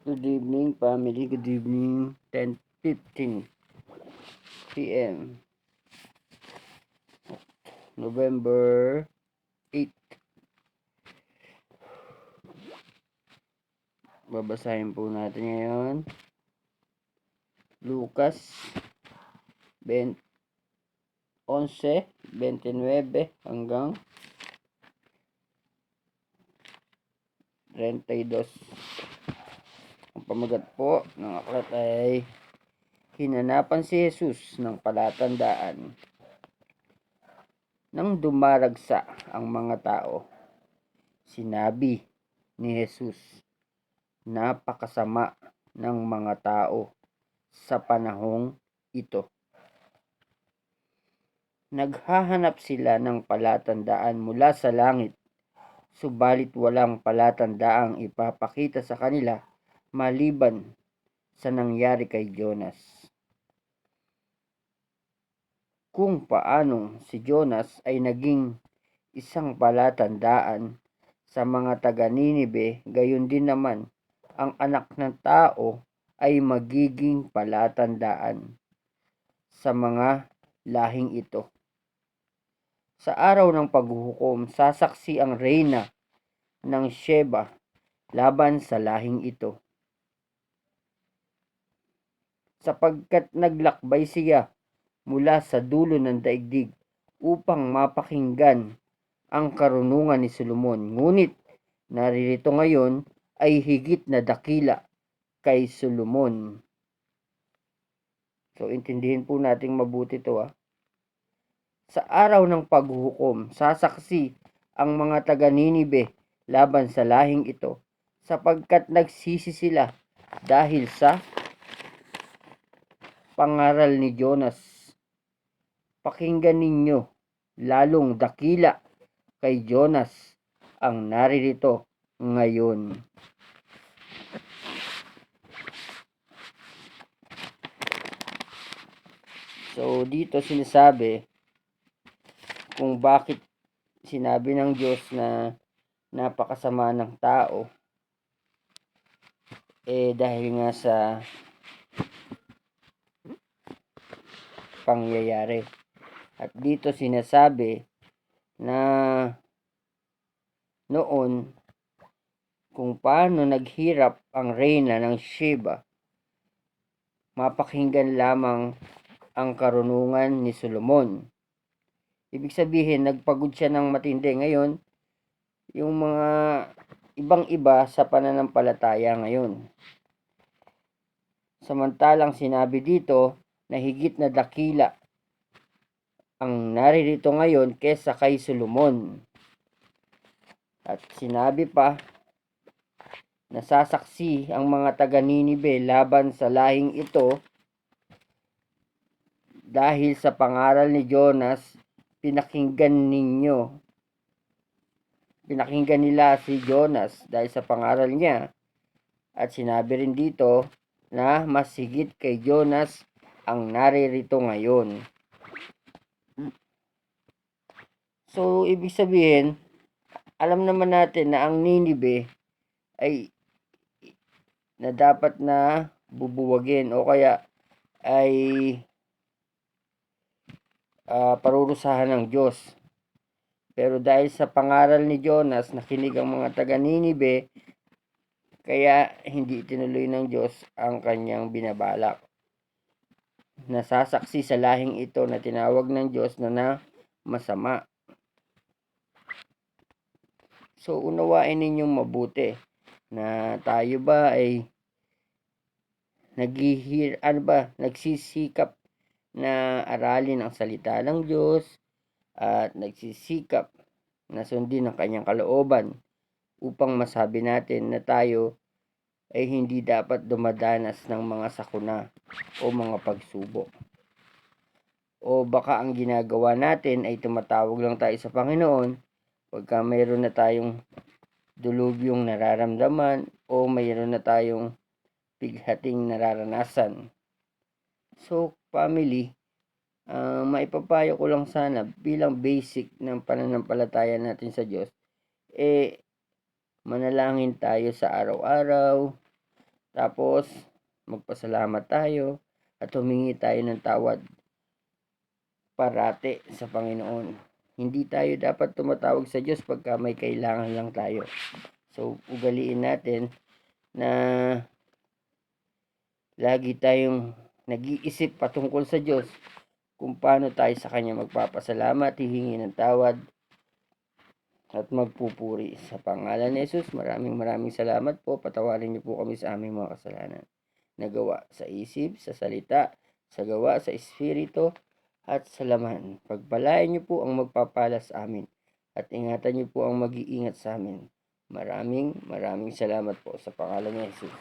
Good evening, family. Good evening. 10:15 p.m. November 8. Babasahin po natin ngayon. Lucas 11:29 hanggang 32. Ang pamagat po ng aklat ay hinanapan si Jesus ng palatandaan. Nang dumaragsa ang mga tao, sinabi ni Jesus, napakasama ng mga tao sa panahong ito. Naghahanap sila ng palatandaan mula sa langit, subalit walang palatandaang ipapakita sa kanila maliban sa nangyari kay Jonas. Kung paanong si Jonas ay naging isang palatandaan sa mga taga-Ninibe, gayon din naman ang anak ng tao ay magiging palatandaan sa mga lahing ito. Sa araw ng paghuhukom, sasaksi ang reyna ng Sheba laban sa lahing ito, sapagkat naglakbay siya mula sa dulo ng daigdig upang mapakinggan ang karunungan ni Solomon. Ngunit naririto ngayon ay higit na dakila kay Solomon. So, intindihin po nating mabuti ito. Sa araw ng paghuhukom, sasaksi ang mga taga-Ninibe laban sa lahing ito, sapagkat nagsisi sila dahil sa pangaral ni Jonas. Pakinggan ninyo, lalong dakila kay Jonas ang naririto ngayon. So, dito sinasabi kung bakit sinabi ng Diyos na napakasama ng tao. Dahil nga sa pangyayari. At dito sinasabi na noon kung paano naghirap ang reyna ng Sheba, mapakinggan lamang ang karunungan ni Solomon. Ibig sabihin, nagpagod siya ng matindi. Ngayon, yung mga ibang-iba sa pananampalataya ngayon. Samantalang sinabi dito na higit na dakila ang naririto ngayon kesa kay Solomon. At sinabi pa, nasasaksi ang mga taga-Ninibe laban sa lahing ito dahil sa pangaral ni Jonas. Pinakinggan nila si Jonas dahil sa pangaral niya. At sinabi rin dito na mas higit kay Jonas ang naririto ngayon. So, ibig sabihin, alam naman natin na ang Ninibe ay na dapat na bubuwagin o kaya ay parurusahan ng Diyos. Pero dahil sa pangaral ni Jonas, nakinig ang mga taga-Ninibe, kaya hindi tinuloy ng Diyos ang kanyang binabalak. Nasasaksi sa lahing ito na tinawag ng Diyos na masama. So, unawain ninyong mabuti na tayo ba ay nagsisikap na aralin ang salita ng Diyos at nagsisikap na sundin ang kanyang kalooban upang masabi natin na tayo ay hindi dapat dumadanas ng mga sakuna o mga pagsubok. O baka ang ginagawa natin ay tumatawag lang tayo sa Panginoon pagka mayroon na tayong dulubyong nararamdaman o mayroon na tayong bighating nararanasan. So, family, maipapayo ko lang sana bilang basic ng pananampalataya natin sa Diyos, manalangin tayo sa araw-araw, Tapos, magpasalamat tayo at humingi tayo ng tawad parati sa Panginoon. Hindi tayo dapat tumatawag sa Diyos pagka may kailangan lang tayo. So, ugaliin natin na lagi tayong nag-iisip patungkol sa Diyos kung paano tayo sa Kanya magpapasalamat, hihingi ng tawad, at magpupuri. Sa pangalan ni Jesus, maraming salamat po. Patawarin niyo po kami sa aming mga kasalanan. Nagawa sa isip, sa salita, sa gawa, sa espiritu, at sa laman. Pagpalain niyo po ang magpapala sa amin. At ingatan niyo po ang mag-iingat sa amin. Maraming salamat po sa pangalan ni Jesus.